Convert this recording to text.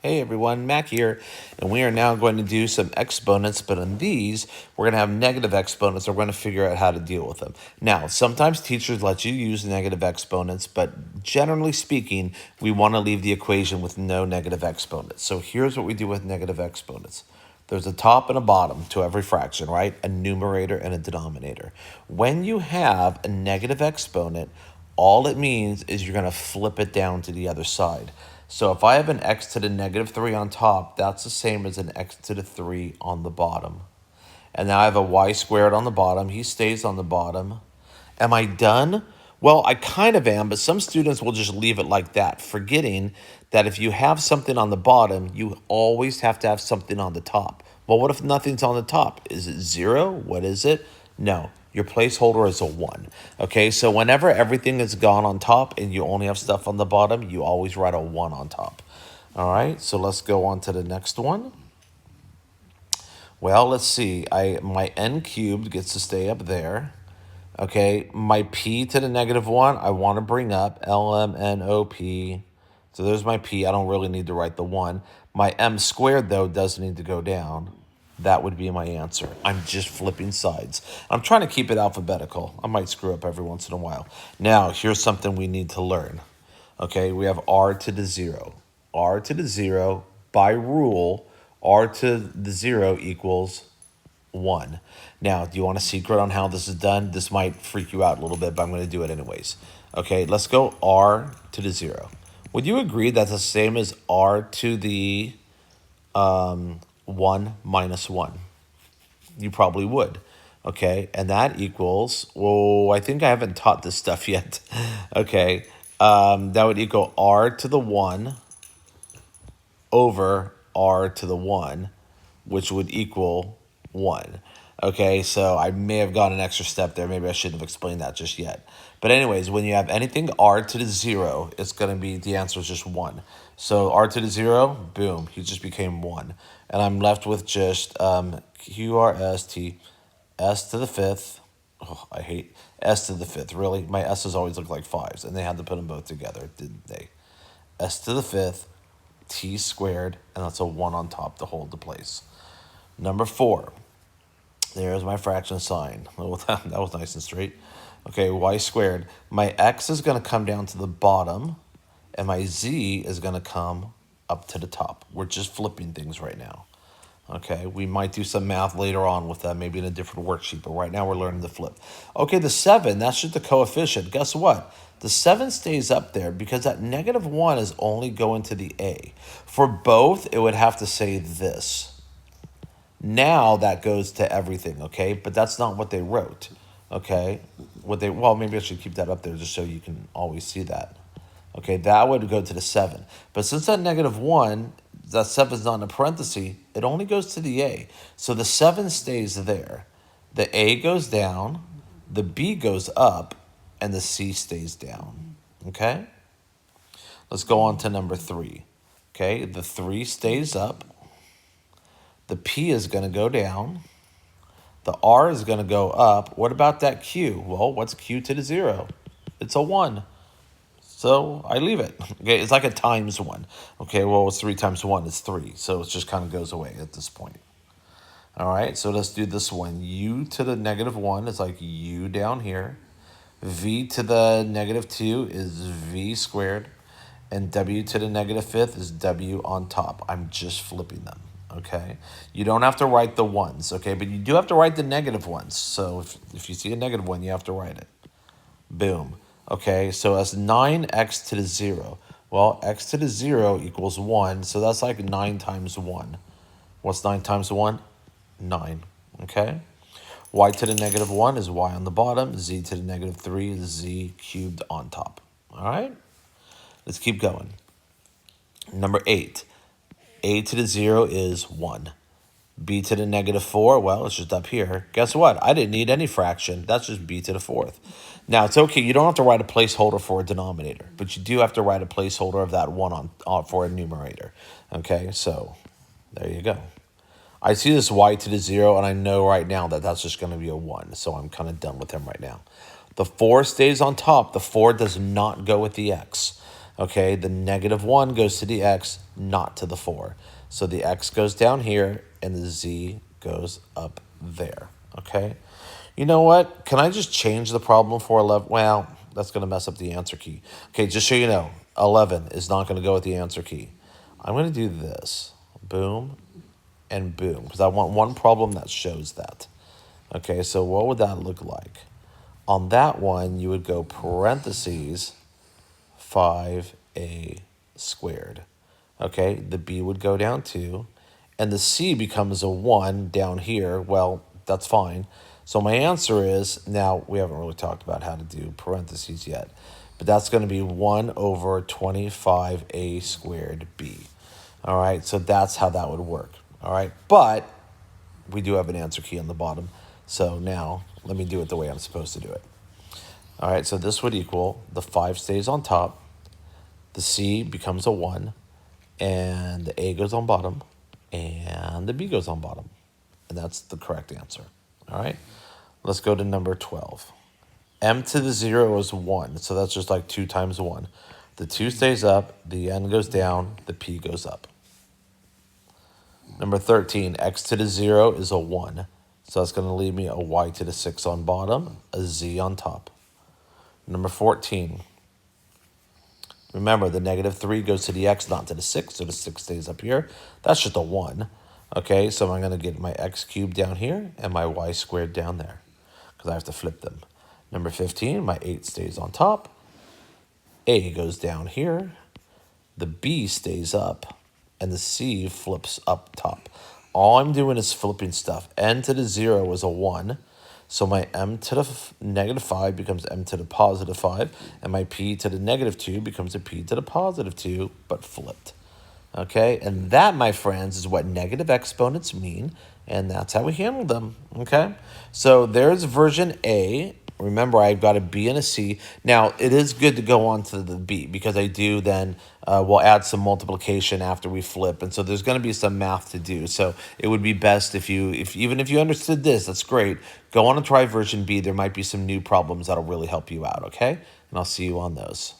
Hey everyone, Mac here, and we are now going to do some exponents, but on these, we're going to have negative exponents, and we're going to figure out how to deal with them. Now, sometimes teachers let you use negative exponents, but generally speaking, we want to leave the equation with no negative exponents. So here's what we do with negative exponents. There's a top and a bottom to every fraction, right? A numerator and a denominator. When you have a negative exponent, all it means is you're going to flip it down to the other side. So if I have an x to the negative 3 on top, that's the same as an x to the 3 on the bottom. And now I have a y squared on the bottom. He stays on the bottom. Am I done? Well, I kind of am, but some students will just leave it like that, forgetting that if you have something on the bottom, you always have to have something on the top. Well, what if nothing's on the top? Is it 0? What is it? No, your placeholder is a 1. Okay, so whenever everything is gone on top and you only have stuff on the bottom, you always write a 1 on top. All right, so let's go on to the next one. Well, let's see. My n cubed gets to stay up there. Okay, my p to the negative 1, I want to bring up LMNOP. So there's my p. I don't really need to write the 1. My m squared, though, does need to go down. That would be my answer. I'm just flipping sides. I'm trying to keep it alphabetical. I might screw up every once in a while. Now, here's something we need to learn. Okay, we have r to the 0. R to the 0, by rule, r to the 0 equals 1. Now, do you want a secret on how this is done? This might freak you out a little bit, but I'm going to do it anyways. Okay, let's go r to the 0. Would you agree that's the same as r to the 1 minus 1? You probably would. Okay, and that equals, whoa, I think I haven't taught this stuff yet. Okay, that would equal r to the 1 over r to the 1, which would equal 1. Okay, so I may have gone an extra step there. Maybe I shouldn't have explained that just yet. But anyways, when you have anything r to the 0, it's going to be, the answer is just 1. So r to the 0, boom, he just became 1. And I'm left with just QRST, s to the 5th. Oh, I hate s to the 5th, really. My s's always look like 5s, and they had to put them both together, didn't they? S to the 5th, t squared, and that's a 1 on top to hold the place. Number 4. There's my fraction sign. Oh, that was nice and straight. Okay, y squared. My x is going to come down to the bottom, and my z is going to come up to the top. We're just flipping things right now. Okay, we might do some math later on with that, maybe in a different worksheet, but right now we're learning to flip. Okay, the 7, that's just the coefficient. Guess what? The 7 stays up there because that negative 1 is only going to the a. For both, it would have to say this. Now that goes to everything, okay? But that's not what they wrote, okay? Well, maybe I should keep that up there just so you can always see that. Okay, that would go to the 7. But since that negative 1, that 7 is not in a parenthesis, it only goes to the a. So the 7 stays there. The a goes down, the b goes up, and the c stays down, okay? Let's go on to number 3. Okay, the 3 stays up. The P is going to go down. The R is going to go up. What about that Q? Well, what's Q to the 0? It's a 1. So I leave it. Okay, it's like a times 1. Okay, well, what's 3 times 1? It's 3. So it just kind of goes away at this point. All right, so let's do this one. U to the negative 1 is like U down here. V to the negative 2 is V squared. And W to the negative 5th is W on top. I'm just flipping them. Okay, you don't have to write the 1s, okay, but you do have to write the negative 1s. So if you see a negative 1, you have to write it. Boom. Okay, so that's 9x to the 0. Well, x to the 0 equals 1, so that's like 9 times 1. What's 9 times 1? 9. Okay, y to the negative 1 is y on the bottom. Z to the negative 3 is z cubed on top. All right, let's keep going. Number 8. A to the 0 is 1. B to the negative 4, well, it's just up here. Guess what? I didn't need any fraction. That's just b to the 4th. Now, it's okay. You don't have to write a placeholder for a denominator, but you do have to write a placeholder of that 1 on for a numerator. Okay, so there you go. I see this y to the 0, and I know right now that that's just going to be a 1, so I'm kind of done with him right now. The 4 stays on top. The 4 does not go with the x. Okay, the negative 1 goes to the x, not to the 4. So the x goes down here, and the z goes up there. Okay? You know what? Can I just change the problem for 11? Well, that's going to mess up the answer key. Okay, just so you know, 11 is not going to go with the answer key. I'm going to do this. Boom and boom, because I want one problem that shows that. Okay, so what would that look like? On that one, you would go parentheses 5a squared. Okay, the b would go down 2, and the c becomes a 1 down here. Well, that's fine. So my answer is, now we haven't really talked about how to do parentheses yet, but that's going to be 1 over 25a squared b. All right, so that's how that would work. All right, but we do have an answer key on the bottom. So now let me do it the way I'm supposed to do it. All right, so this would equal the 5 stays on top, the c becomes a 1, and the a goes on bottom, and the b goes on bottom. And that's the correct answer. All right, let's go to number 12. M to the 0 is 1, so that's just like 2 times 1. The 2 stays up, the n goes down, the p goes up. Number 13, x to the 0 is a 1. So that's going to leave me a y to the 6 on bottom, a z on top. Number 14, remember the negative 3 goes to the x, not to the 6, so the 6 stays up here. That's just a 1. Okay, so I'm going to get my x cubed down here and my y squared down there because I have to flip them. Number 15, my 8 stays on top. A goes down here. The b stays up, and the c flips up top. All I'm doing is flipping stuff. N to the 0 is a 1. So my m to the negative 5 becomes m to the positive 5. And my p to the negative 2 becomes a p to the positive 2, but flipped. Okay? And that, my friends, is what negative exponents mean. And that's how we handle them. Okay? So there's version A. Remember, I've got a B and a C. Now, it is good to go on to the B because I do then, we'll add some multiplication after we flip. And so there's going to be some math to do. So it would be best even if you understood this, that's great. Go on and try version B. There might be some new problems that'll really help you out, okay? And I'll see you on those.